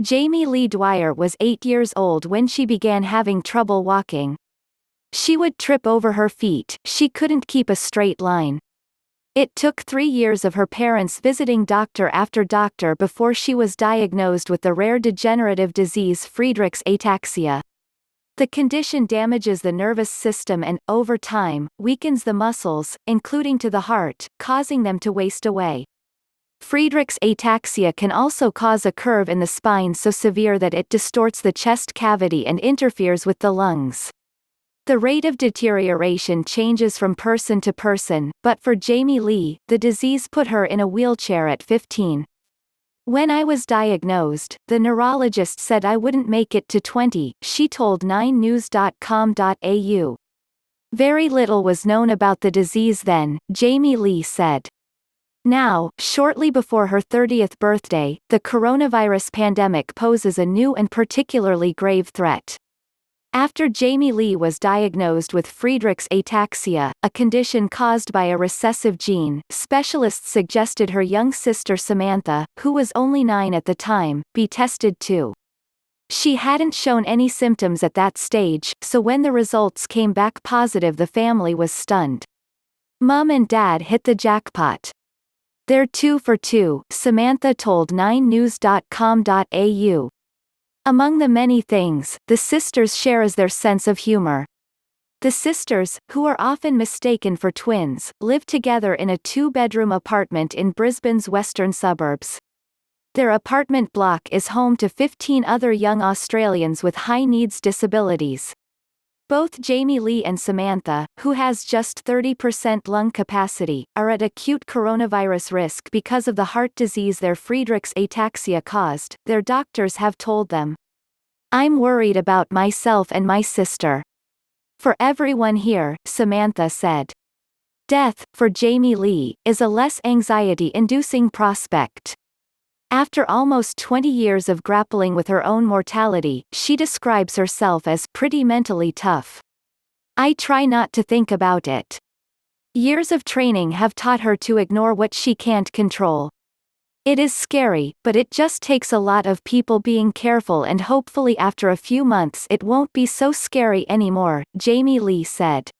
Jamie Lee Dwyer was 8 years old when she began having trouble walking. She would trip over her feet, she couldn't keep a straight line. It took 3 years of her parents visiting doctor after doctor before she was diagnosed with the rare degenerative disease Friedreich's ataxia. The condition damages the nervous system and, over time, weakens the muscles, including to the heart, causing them to waste away. Friedreich's ataxia can also cause a curve in the spine so severe that it distorts the chest cavity and interferes with the lungs. The rate of deterioration changes from person to person, but for Jamie Lee, the disease put her in a wheelchair at 15. When I was diagnosed, the neurologist said I wouldn't make it to 20, she told 9news.com.au. Very little was known about the disease then, Jamie Lee said. Now, shortly before her 30th birthday, the coronavirus pandemic poses a new and particularly grave threat. After Jamie Lee was diagnosed with Friedreich's ataxia, a condition caused by a recessive gene, specialists suggested her young sister Samantha, who was only 9 at the time, be tested too. She hadn't shown any symptoms at that stage, so when the results came back positive the family was stunned. Mum and Dad hit the jackpot. They're 2 for 2, Samantha told 9news.com.au. Among the many things the sisters share is their sense of humor. The sisters, who are often mistaken for twins, live together in a 2-bedroom apartment in Brisbane's western suburbs. Their apartment block is home to 15 other young Australians with high-needs disabilities. Both Jamie Lee and Samantha, who has just 30% lung capacity, are at acute coronavirus risk because of the heart disease their Friedreich's ataxia caused, their doctors have told them. I'm worried about myself and my sister. For everyone here, Samantha said. Death, for Jamie Lee, is a less anxiety-inducing prospect. After almost 20 years of grappling with her own mortality, she describes herself as pretty mentally tough. I try not to think about it. Years of training have taught her to ignore what she can't control. It is scary, but it just takes a lot of people being careful and hopefully after a few months it won't be so scary anymore, Jamie Lee said.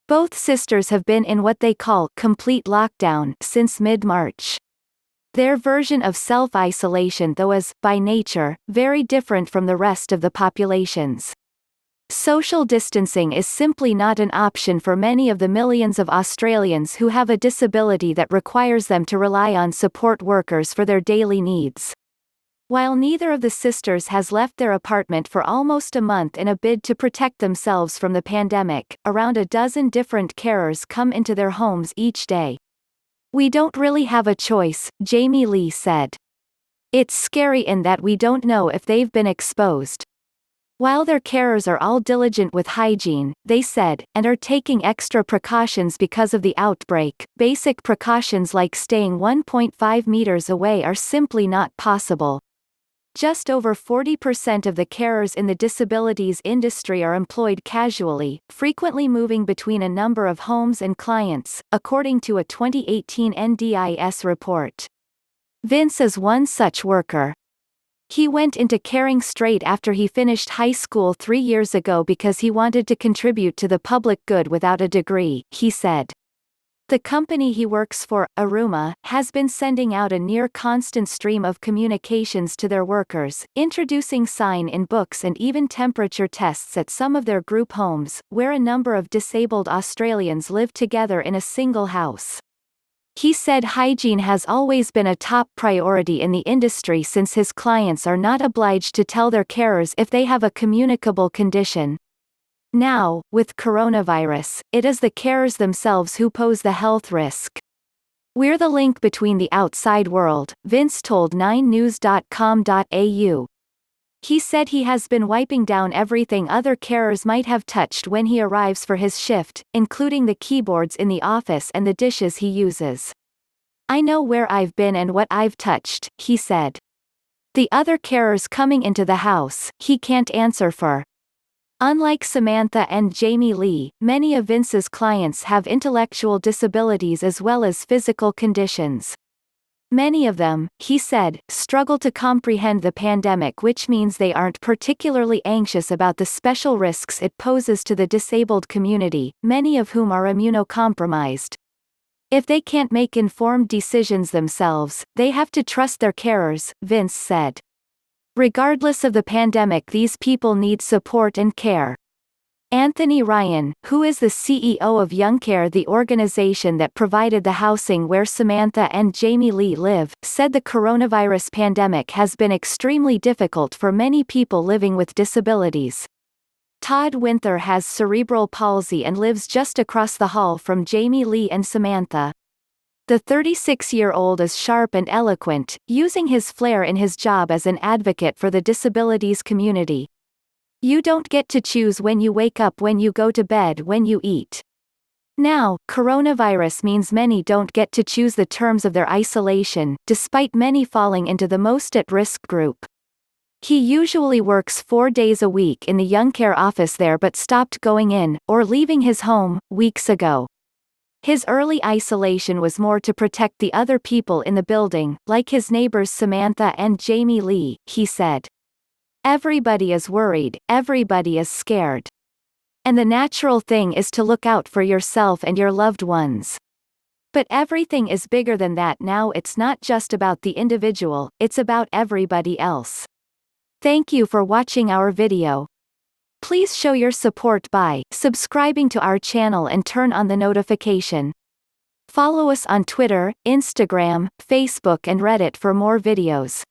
Both sisters have been in what they call complete lockdown since mid-March. Their version of self-isolation though is, by nature, very different from the rest of the populations. Social distancing is simply not an option for many of the millions of Australians who have a disability that requires them to rely on support workers for their daily needs. While neither of the sisters has left their apartment for almost a month in a bid to protect themselves from the pandemic, around a dozen different carers come into their homes each day. We don't really have a choice, Jamie Lee said. It's scary in that we don't know if they've been exposed. While their carers are all diligent with hygiene, they said, and are taking extra precautions because of the outbreak, basic precautions like staying 1.5 meters away are simply not possible. Just over 40% of the carers in the disabilities industry are employed casually, frequently moving between a number of homes and clients, according to a 2018 NDIS report. Vince is one such worker. He went into caring straight after he finished high school 3 years ago because he wanted to contribute to the public good without a degree, he said. The company he works for, Aruma, has been sending out a near-constant stream of communications to their workers, introducing sign-in books and even temperature tests at some of their group homes, where a number of disabled Australians live together in a single house. He said hygiene has always been a top priority in the industry since his clients are not obliged to tell their carers if they have a communicable condition. Now, with coronavirus, it is the carers themselves who pose the health risk. We're the link between the outside world, Vince told 9news.com.au. He said he has been wiping down everything other carers might have touched when he arrives for his shift, including the keyboards in the office and the dishes he uses. I know where I've been and what I've touched, he said. The other carers coming into the house, he can't answer for. Unlike Samantha and Jamie Lee, many of Vince's clients have intellectual disabilities as well as physical conditions. Many of them, he said, struggle to comprehend the pandemic, which means they aren't particularly anxious about the special risks it poses to the disabled community, many of whom are immunocompromised. If they can't make informed decisions themselves, they have to trust their carers, Vince said. Regardless of the pandemic, these people need support and care. Anthony Ryan, who is the CEO of Young Care, the organization that provided the housing where Samantha and Jamie Lee live, said the coronavirus pandemic has been extremely difficult for many people living with disabilities. Todd Winther has cerebral palsy and lives just across the hall from Jamie Lee and Samantha. The 36-year-old is sharp and eloquent, using his flair in his job as an advocate for the disabilities community. You don't get to choose when you wake up, when you go to bed, when you eat. Now, coronavirus means many don't get to choose the terms of their isolation, despite many falling into the most at-risk group. He usually works 4 days a week in the Young Care office there, but stopped going in, or leaving his home, weeks ago. His early isolation was more to protect the other people in the building, like his neighbors Samantha and Jamie Lee, he said. Everybody is worried, everybody is scared. And the natural thing is to look out for yourself and your loved ones. But everything is bigger than that now. It's not just about the individual, it's about everybody else. Thank you for watching our video. Please show your support by subscribing to our channel and turn on the notification. Follow us on Twitter, Instagram, Facebook and Reddit for more videos.